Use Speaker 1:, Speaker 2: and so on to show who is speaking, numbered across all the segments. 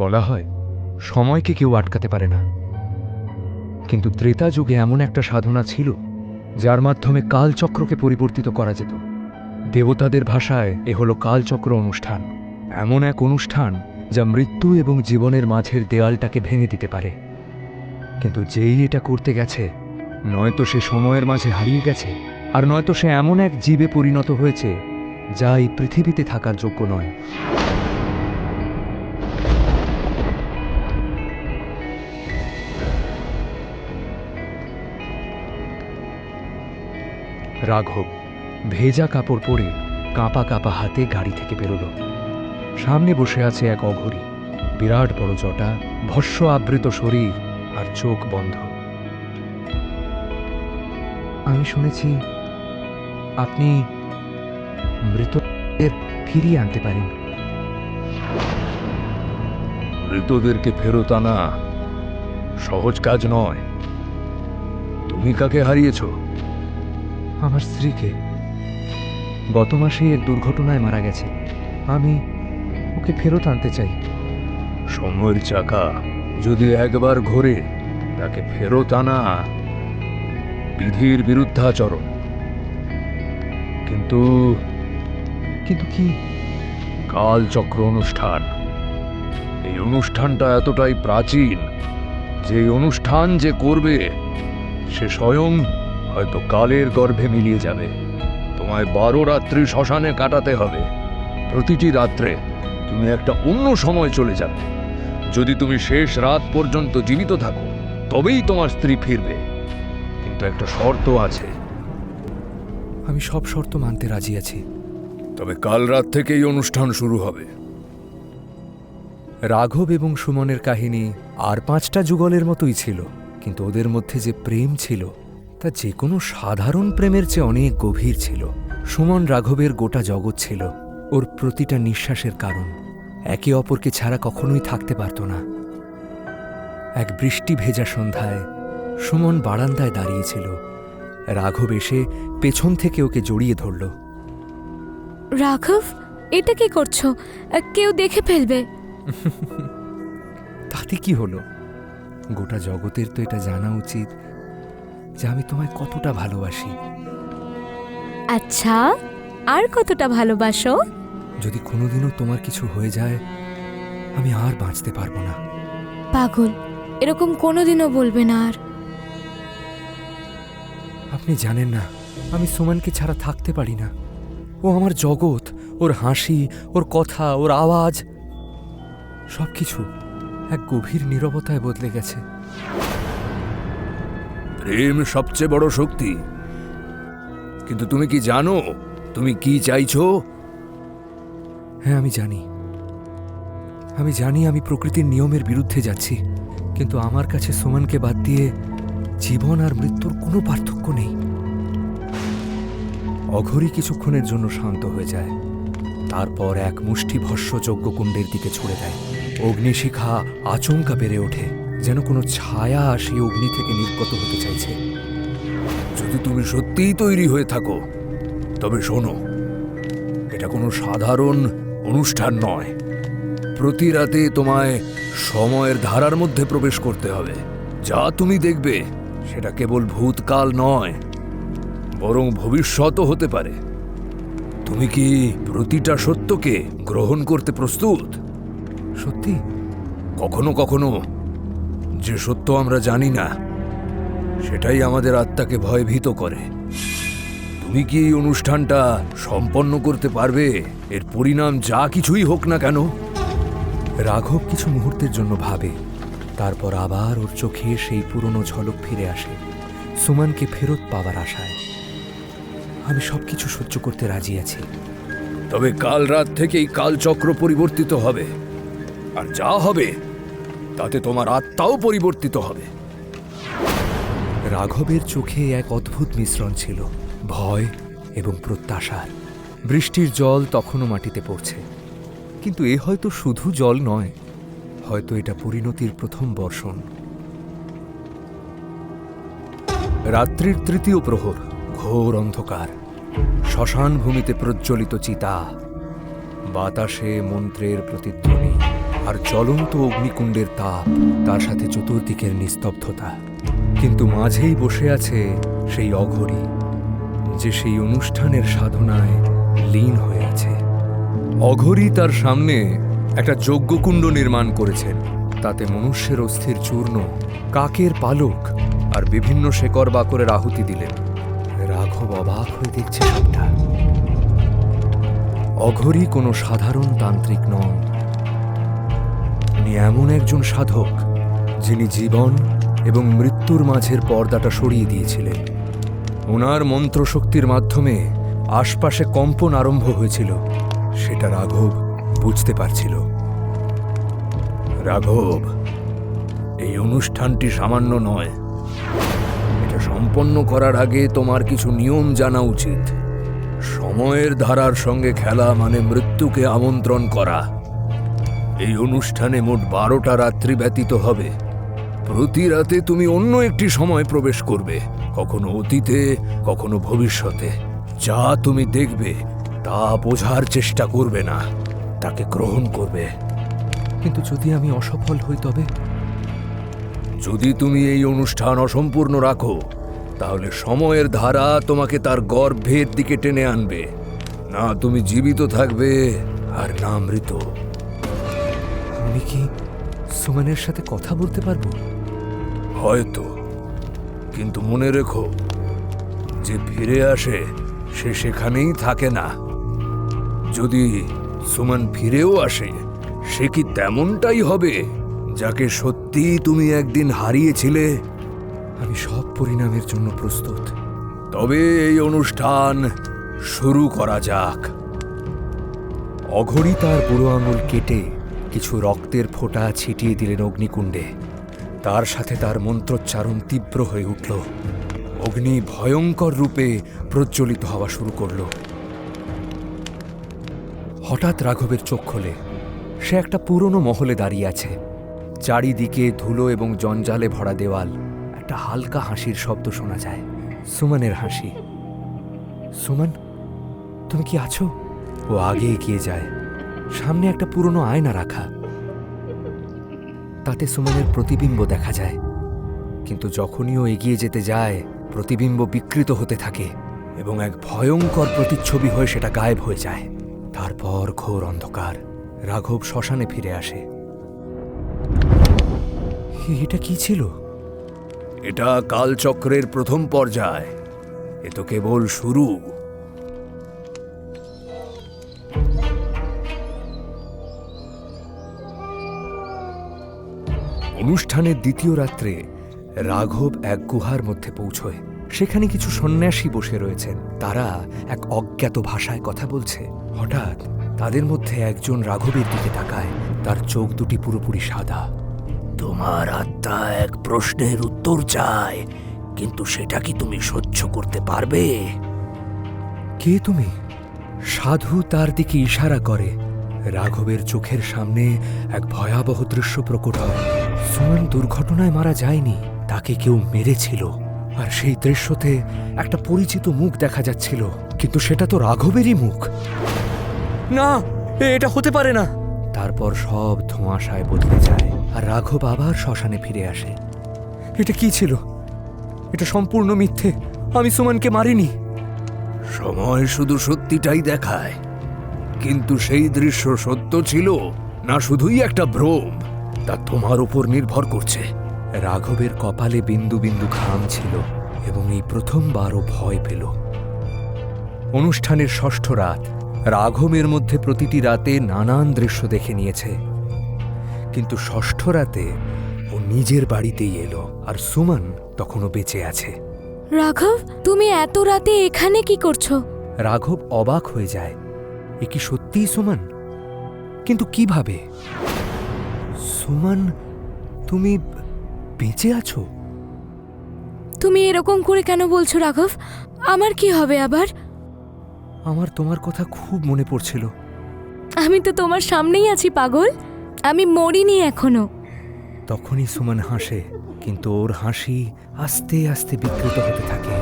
Speaker 1: বলা হয় সময়কে কেউ আটকাতে পারে না, কিন্তু ত্রেতা যুগে এমন একটা সাধনা ছিল যার মাধ্যমে কালচক্রকে পরিবর্তিত করা যেত। দেবতাদের ভাষায় এ হলো কালচক্র অনুষ্ঠান, এমন এক অনুষ্ঠান যা মৃত্যু এবং জীবনের মাঝের দেয়ালটাকে ভেঙে দিতে পারে। কিন্তু যেই এটা করতে গেছে, নয়তো সে সময়ের মাঝে হারিয়ে গেছে, আর নয়তো সে এমন এক জীবে পরিণত হয়েছে যা এই পৃথিবীতে থাকার যোগ্য নয়। রাঘব ভেজা কাপড় পরে কাঁপা কাঁপা হাতে গাড়ি থেকে বেরোল। সামনে বসে আছে এক অঘরী, বিরাট বড় জটা, ভস্য আবৃত শরীর আর চোখ বন্ধ। আমি শুনেছি আপনি মৃতদের ফিরিয়ে আনতে পারেন।
Speaker 2: মৃতদেরকে ফেরত আনা সহজ কাজ নয়। তুমি কাকে হারিয়েছ?
Speaker 1: আমার স্ত্রীকে। গত মাসে এক দুর্ঘটনায় মারা গেছে। আমি ওকে ফেরত আনতে চাই।
Speaker 2: সময়ের চাকা যদি একবার ঘোরে, তাকে ফেরত আনা বিধির বিরুদ্ধাচরণ। কিন্তু
Speaker 1: কিন্তু কি?
Speaker 2: কালচক্র অনুষ্ঠান। এই অনুষ্ঠানটা এতটাই প্রাচীন যে এই অনুষ্ঠান যে করবে সে স্বয়ং হয়তো কালের গর্ভে মিলিয়ে যাবে। তোমায় 12 রাত্রি শ্মশানে কাটাতে হবে। প্রতিটি রাত্রে তুমি একটা অন্য সময় চলে যাবে। যদি তুমি শেষ রাত পর্যন্ত জীবিত থাকো, তবেই তোমার স্ত্রী ফিরবে। কিন্তু একটা শর্ত আছে।
Speaker 1: আমি সব শর্ত মানতে রাজি আছি।
Speaker 2: তবে কাল রাত থেকেই অনুষ্ঠান শুরু হবে।
Speaker 1: রাঘব এবং সুমনের কাহিনী আর 5টা যুগলের মতোই ছিল, কিন্তু ওদের মধ্যে যে প্রেম ছিল তা যে কোনো সাধারণ প্রেমের চেয়ে অনেক গভীর ছিল। সুমন রাঘবের গোটা জগৎ ছিল, ওর প্রতিটা নিঃশ্বাসের কারণ। একে অপরকে ছাড়া কখনোই থাকতে পারত না। এক বৃষ্টি ভেজা সন্ধ্যায় সুমন বারান্দায় দাঁড়িয়েছিল। রাঘব এসে পেছন থেকে ওকে জড়িয়ে ধরল।
Speaker 3: রাঘব, এটা কি করছো? কেউ দেখে ফেলবে।
Speaker 1: তাতে কি হলো? গোটা জগতের তো এটা জানা উচিত যে আমি তোমায় কতটা ভালোবাসি।
Speaker 3: আচ্ছা, আর কতটা ভালোবাসো?
Speaker 1: যদি কোনোদিনও তোমার কিছু হয়ে যায়, আমি আর বাঁচতে পারবো না।
Speaker 3: পাগল, এরকম কোনোদিনও বলবে না আর।
Speaker 1: আপনি জানেন না, আমি সুমনকে ছাড়া থাকতে পারি না। ও আমার জগৎ। ওর হাসি, ওর কথা, ওর আওয়াজ, সবকিছু এক গভীর নীরবতায় বদলে গেছে।
Speaker 2: প্রেম সবচেয়ে বড় শক্তি। কিন্তু তুমি কি জানো তুমি কি চাইছো?
Speaker 1: হ্যাঁ, আমি জানি আমি প্রকৃতির নিয়মের বিরুদ্ধে যাচ্ছি, কিন্তু আমার কাছে সুমনকে বাদ দিয়ে জীবন আর মৃত্যুর কোনো পার্থক্য নেই। অঘরী কিছুক্ষণের জন্য শান্ত হয়ে যায়, তারপর এক মুষ্টি ভস্য যজ্ঞকুণ্ডের দিকে ছুড়ে দেয়। অগ্নিশিখা আচমকা বেড়ে ওঠে, যেন কোনো ছায়া সেই অগ্নি থেকে নির্গত হতে চাইছে।
Speaker 2: যদি তুমি সত্যিই তৈরি হয়ে থাকো, তবে শোনো, এটা কোনো সাধারণ অনুষ্ঠান নয়। প্রতি রাতে তোমায় সময়ের ধারার মধ্যে প্রবেশ করতে হবে। যা তুমি দেখবে সেটা কেবল ভূতকাল নয়, বরং ভবিষ্যতও হতে পারে। তুমি কি প্রতিটা সত্যকে গ্রহণ করতে প্রস্তুত?
Speaker 1: সত্যি?
Speaker 2: কখনো কখনো যে সত্য আমরা জানি না, সেটাই আমাদের আত্মাকে ভয়ভীত করে। তুমি কি এই অনুষ্ঠানটা সম্পন্ন করতে পারবে? এর পরিণাম যা কিছুই হোক না কেন।
Speaker 1: রাঘব কিছু মুহূর্তের জন্য ভাবে, তারপর আবার ওর চোখে সেই পুরনো ঝলক ফিরে আসে, সুমনকে ফেরত পাওয়ার আশায়। আমি সবকিছু সহ্য করতে রাজি আছি,
Speaker 2: তবে কাল রাত থেকেই কালচক্র পরিবর্তিত হবে, আর যা হবে তাতে তোমার আত্মাও পরিবর্তিত হবে।
Speaker 1: রাঘবের চোখে এক অদ্ভুত মিশ্রণ ছিল, ভয় এবং প্রত্যাশার। বৃষ্টির জল তখনও মাটিতে পড়ছে, কিন্তু এ হয়তো শুধু জল নয়, হয়তো এটা পরিণতির প্রথম বর্ষণ। রাত্রির তৃতীয় প্রহর, ঘোর অন্ধকার, শ্মশান ভূমিতে প্রজ্বলিত চিতা, বাতাসে মন্ত্রের প্রতিধ্বনি আর জ্বলন্ত অগ্নিকুণ্ডের তাপ, তার সাথে চতুর্দিকের নিস্তব্ধতা। কিন্তু মাঝেই বসে আছে সেই অঘরী, যে সেই অনুষ্ঠানের সাধনায় লীন হয়ে আছে। অঘরী তার সামনে একটা যজ্ঞকুণ্ড নির্মাণ করেছেন। তাতে মনুষ্যের অস্থির চূর্ণ, কাকের পালক আর বিভিন্ন শেকড় বাকরের আহুতি দিলেন। রাঘব অবাক হয়ে দেখছে সবটা। অঘরী কোনো সাধারণ তান্ত্রিক নন, উনি এমন একজন সাধক যিনি জীবন এবং মৃত্যুর মাঝের পর্দাটা সরিয়ে দিয়েছিলেন। ওনার মন্ত্রশক্তির মাধ্যমে আশপাশে কম্পন আরম্ভ হয়েছিল, সেটা রাঘব বুঝতে পারছিল।
Speaker 2: রাঘব, এই অনুষ্ঠানটি সামান্য নয়। এটা সম্পন্ন করার আগে তোমার কিছু নিয়ম জানা উচিত। সময়ের ধারার সঙ্গে খেলা মানে মৃত্যুকে আমন্ত্রণ করা। এই অনুষ্ঠানে মোট 12টা রাত্রি ব্যতীত হবে। প্রতি রাতে তুমি অন্য একটি সময় প্রবেশ করবে, কখনো অতীতে, কখনো ভবিষ্যতে। যা তুমি দেখবে তা বোঝার চেষ্টা করবে না, তাকে গ্রহণ করবে।
Speaker 1: কিন্তু যদি আমি অসফল হই তবে?
Speaker 2: যদি তুমি এই অনুষ্ঠান অসম্পূর্ণ রাখো, তাহলে সময়ের ধারা তোমাকে তার গর্ভের দিকে টেনে আনবে। না তুমি জীবিত থাকবে আর না মৃত।
Speaker 1: আমি কি সুমনের সাথে কথা বলতে পারবো?
Speaker 2: হয়তো, কিন্তু মনে রেখো, যে ফিরে আসে সে সেখানেই থাকে না। যদি সুমন ফিরেও আসে, সে কি তেমনটাই হবে যাকে সত্যি তুমি একদিন হারিয়েছিলে?
Speaker 1: আমি সব পরিণামের জন্য প্রস্তুত।
Speaker 2: তবে এই অনুষ্ঠান শুরু করা যাক।
Speaker 1: অঘরী তার বুড়ো আঙুল কেটে কিছু রক্তের ফোঁটা ছিটিয়ে দিলেন অগ্নিকুণ্ডে। তার সাথে তার মন্ত্রোচ্চারণ তীব্র হয়ে উঠল। অগ্নি ভয়ঙ্কর রূপে প্রজ্বলিত হওয়া শুরু করল। হঠাৎ রাঘবের চোখ খোলে। সে একটা পুরনো মহলে দাঁড়িয়ে আছে। চারিদিকে ধুলো এবং জঞ্জালে ভরা দেওয়াল। একটা হালকা হাসির শব্দ শোনা যায়, সুমনের হাসি। সুমন, তুমি কি আছো? ও আগে এগিয়ে যায়। সামনে একটা পুরনো আয়না রাখা, তাতে সুমনের প্রতিবিম্ব দেখা যায়। কিন্তু যখনই ও এগিয়ে যেতে যায়, প্রতিবিম্ব বিকৃত হতে থাকে এবং এক ভয়ঙ্কর প্রতিচ্ছবি হয়ে সেটা গায়েব হয়ে যায়। তারপর ঘোর অন্ধকার। রাঘব শ্মশানে ফিরে আসে। এটা কি ছিল?
Speaker 2: এটা কালচক্রের প্রথম পর্যায়। এ তো কেবল শুরু।
Speaker 1: অনুষ্ঠানের দ্বিতীয় রাত্রে রাঘব এক গুহার মধ্যে পৌঁছয়। সেখানে কিছু সন্ন্যাসী বসে রয়েছেন। তারা এক অজ্ঞাত ভাষায় কথা বলছে। হঠাৎ তাদের মধ্যে একজন রাঘবের দিকে তাকায়। তার চোখ দুটি পুরোপুরি সাদা।
Speaker 2: তোমার আত্মা এক প্রশ্নের উত্তর চায়, কিন্তু সেটা কি তুমি সহ্য করতে পারবে?
Speaker 1: কে তুমি? সাধু তার দিকে ইশারা করে। রাঘবের চোখের সামনে এক ভয়াবহ দৃশ্য প্রকট হয়। সুমন দুর্ঘটনায় মারা যায়নি, তাকে কেউ মেরেছিল। আর সেই দৃশ্যতে একটা পরিচিত মুখ দেখা যাচ্ছিল, কিন্তু সেটা তো রাঘবেরই মুখ। না, এটা হতে পারে না। তারপর সব ধোঁয়াশায় বদলে যায়, আর রাঘব আবার শ্মশানে ফিরে আসে। এটা কি ছিল? এটা সম্পূর্ণ মিথ্যে। আমি সুমনকে মারিনি।
Speaker 2: সময় শুধু সত্যিটাই দেখায়, কিন্তু সেই দৃশ্য সত্য ছিল না শুধুই একটা ভ্রম, তা তোমার উপর নির্ভর করছে।
Speaker 1: রাঘবের কপালে বিন্দু বিন্দু ঘাম ছিল এবং এই প্রথমবারও ভয় পেল। অনুষ্ঠানের ষষ্ঠ রাত। রাঘবের মধ্যে প্রতিটি রাতে নানান দৃশ্য দেখে নিয়েছে, কিন্তু ষষ্ঠ রাতে ও নিজের বাড়িতেই এলো, আর সুমন তখনও বেঁচে আছে।
Speaker 3: রাঘব, তুমি এত রাতে এখানে কি করছো?
Speaker 1: রাঘব অবাক হয়ে যায়। এ কি সত্যিই সুমন? কিন্তু কিভাবে? সুমন, তুমি বেঁচে আছো?
Speaker 3: তুমি এরকম করে কেন বলছো রাঘব? আমার কি হবে আবার?
Speaker 1: আমার তোমার কথা খুব মনে পড়ছিল।
Speaker 3: আমি তো তোমার সামনেই আছি পাগল, আমি মরিনি এখনো।
Speaker 1: তখনই সুমন হাসে, কিন্তু ওর হাসি আস্তে আস্তে বিকৃত হতে থাকে।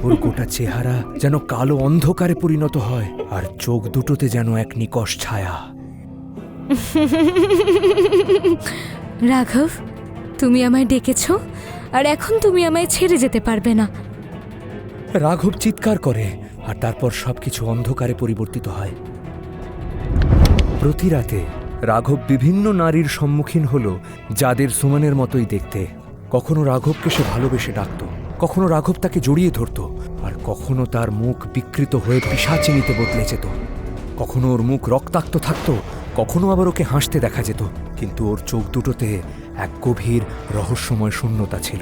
Speaker 1: ওর গোটা চেহারা যেন কালো অন্ধকারে পরিণত হয়, আর চোখ দুটোতে যেন এক নিকষ ছায়া।
Speaker 3: রাঘব, তুমি আমায় ডেকেছো, আর এখন তুমি আমায় ছেড়ে যেতে পারবে না।
Speaker 1: রাঘব চিৎকার করে, আর তারপর সবকিছু অন্ধকারে পরিবর্তিত হয়। প্রতি রাতে রাঘব বিভিন্ন নারীর সম্মুখীন হল, যাদের সুমনের মতোই দেখতে। কখনো রাঘবকে সে ভালোবেসে ডাকত, কখনো রাঘব তাকে জড়িয়ে ধরত, আর কখনো তার মুখ বিকৃত হয়ে পিশাচিনিতে বদলে যেত। কখনো ওর মুখ রক্তাক্ত থাকত, কখনো আবার ওকে হাসতে দেখা যেত, কিন্তু ওর চোখ দুটোতে এক গভীর রহস্যময় শূন্যতা ছিল।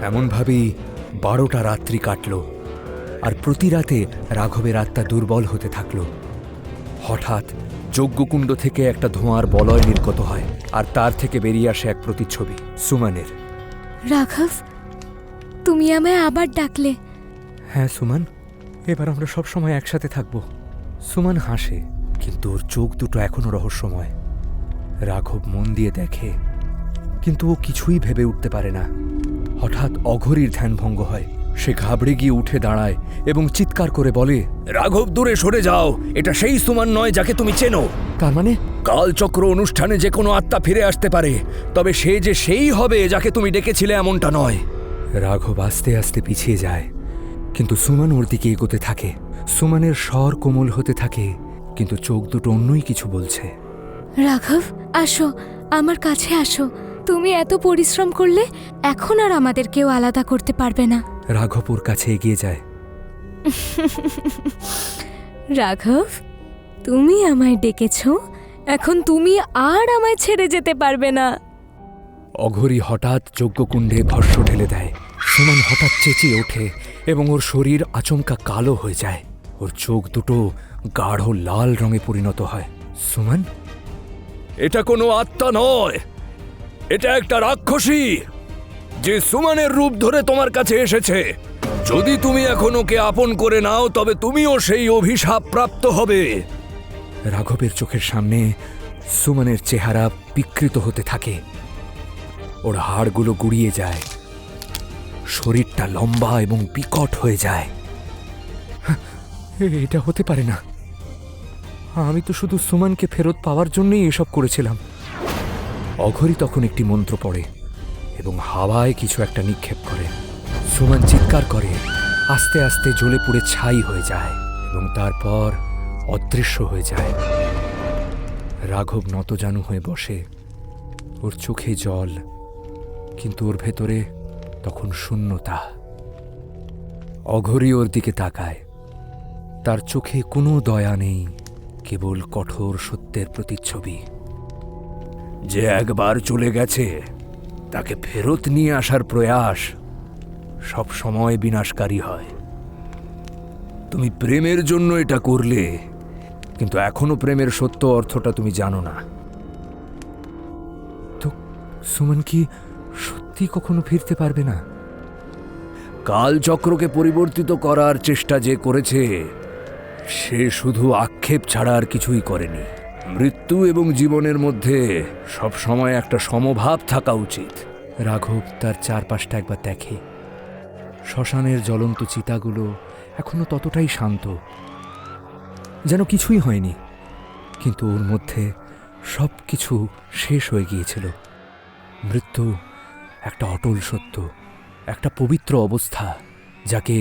Speaker 1: এমনভাবেই 12টা রাত্রি কাটল, আর প্রতি রাতে রাঘবের আত্মা দুর্বল হতে থাকল। হঠাৎ যজ্ঞকুণ্ড থেকে একটা ধোঁয়ার বলয় নির্গত হয়, আর তার থেকে বেরিয়ে আসে এক প্রতিচ্ছবি সুমনের।
Speaker 3: রাঘব, তুমি আমায় আবার ডাকলে।
Speaker 1: হ্যাঁ সুমন, এবার আমরা সব সময় একসাথে থাকব। সুমন হাসে, কিন্তু ওর চোখ দুটো এখনো রহস্যময়। রাঘব মন দিয়ে দেখে, কিন্তু ও কিছুই ভেবে উঠতে পারে না। হঠাৎ অঘরীর ধ্যানভঙ্গ হয়। সে ঘাবড়ে গিয়ে উঠে দাঁড়ায় এবং চিৎকার করে বলে,
Speaker 2: রাঘব, দূরে সরে যাও। এটা সেই সুমন নয় যাকে তুমি চেনো।
Speaker 1: তার মানে?
Speaker 2: কালচক্র অনুষ্ঠানে যে কোনো আত্মা ফিরে আসতে পারে, তবে সে যে সেই হবে যাকে তুমি ডেকেছিলে এমনটা নয়।
Speaker 1: রাঘব আস্তে আস্তে পিছিয়ে যায়, কিন্তু সুমন ওর দিকে এগোতে থাকে। সুমনের স্বর কোমল হতে থাকে, কিন্তু চোখ দুটো অন্যই কিছু বলছে।
Speaker 3: রাঘব, আসো, আমার কাছে আসো। তুমি এত পরিশ্রম করলে, এখন আর আমাদের কেউ আলাদা করতে পারবে না।
Speaker 1: রাঘব ওর কাছে এগিয়ে যায়।
Speaker 3: রাঘব, তুমি আমায় ডেকেছো, এখন তুমি আর আমায় ছেড়ে যেতে পারবে না।
Speaker 1: অঘরী হঠাৎ যজ্ঞকুণ্ডে ভস্য ঢেলে দেয়। সুমন হঠাৎ চেঁচিয়ে ওঠে এবং ওর শরীর আচমকা কালো হয়ে যায়। ওর চোখ দুটো গাঢ় লাল রঙে পরিণত হয়। সুমন,
Speaker 2: এটা কোনো আত্মা নয়, এটা একটা রাক্ষসী, যে সুমনের রূপ ধরে তোমার কাছে এসেছে। যদি তুমি এখন ওকে আপন করে নাও, তবে তুমিও সেই অভিশাপ প্রাপ্ত হবে।
Speaker 1: রাঘবের চোখের সামনে সুমনের চেহারা বিকৃত হতে থাকে। ওর হাড়গুলো গুড়িয়ে যায়, শরীরটা লম্বা এবং বিকট হয়ে যায়। এটা হতে পারে না। আমি তো শুধু সুমনকে ফেরত পাওয়ার জন্যই এসব করেছিলাম। অঘরী তখন একটি মন্ত্র পড়ে এবং হাওয়ায় কিছু একটা নিক্ষেপ করে। সুমন চিৎকার করে, আস্তে আস্তে জ্বলে পুড়ে ছাই হয়ে যায় এবং তারপর অদৃশ্য হয়ে যায়। রাঘব নতজানু হয়ে বসে, ওর চোখে জল, কিন্তু ওর ভেতরে তখন শূন্যতা। অঘরী ওর দিকে তাকায়, তার চোখে কোনো দয়া নেই, কেবল কঠোর সত্যের প্রতিচ্ছবি।
Speaker 2: যে একবার চলে গেছে, তাকে ফেরত নিয়ে আসার প্রয়াস সব সময় বিনাশকারী হয়। তুমি প্রেমের জন্য এটা করলে, কিন্তু এখনো প্রেমের সত্য অর্থটা তুমি জানো না।
Speaker 1: তো সুমন কি সত্যি কখনো ফিরতে পারবে না?
Speaker 2: কালচক্রকে পরিবর্তিত করার চেষ্টা যে করেছে, সে শুধু আক্ষেপ ছাড়া আর কিছুই করেনি। মৃত্যু এবং জীবনের মধ্যে সব সময় একটা সমভাব থাকা উচিত।
Speaker 1: রাঘব তার চারপাশটা একবার দেখে। শ্মশানের জ্বলন্ত চিতাগুলো এখনো ততটাই শান্ত, যেন কিছুই হয়নি, কিন্তু ওর মধ্যে সব কিছু শেষ হয়ে গিয়েছিল। মৃত্যু একটা অটল সত্য, একটা পবিত্র অবস্থা, যাকে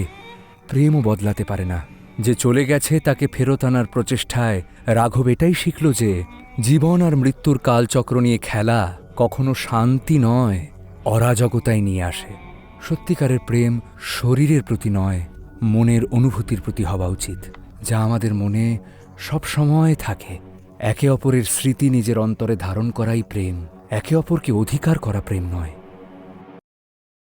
Speaker 1: প্রেমও বদলাতে পারে না। যে চলে গেছে তাকে ফেরত আনার প্রচেষ্টায় রাঘব এটাই শিখল যে জীবন আর মৃত্যুর কালচক্র নিয়ে খেলা কখনো শান্তি নয়, অরাজকতাই নিয়ে আসে। সত্যিকারের প্রেম শরীরের প্রতি নয়, মনের অনুভূতির প্রতি হওয়া উচিত, যা আমাদের মনে সব সময় থাকে। একে অপরের স্মৃতি নিজের অন্তরে ধারণ করাই প্রেম, একে অপরকে অধিকার করা প্রেম নয়।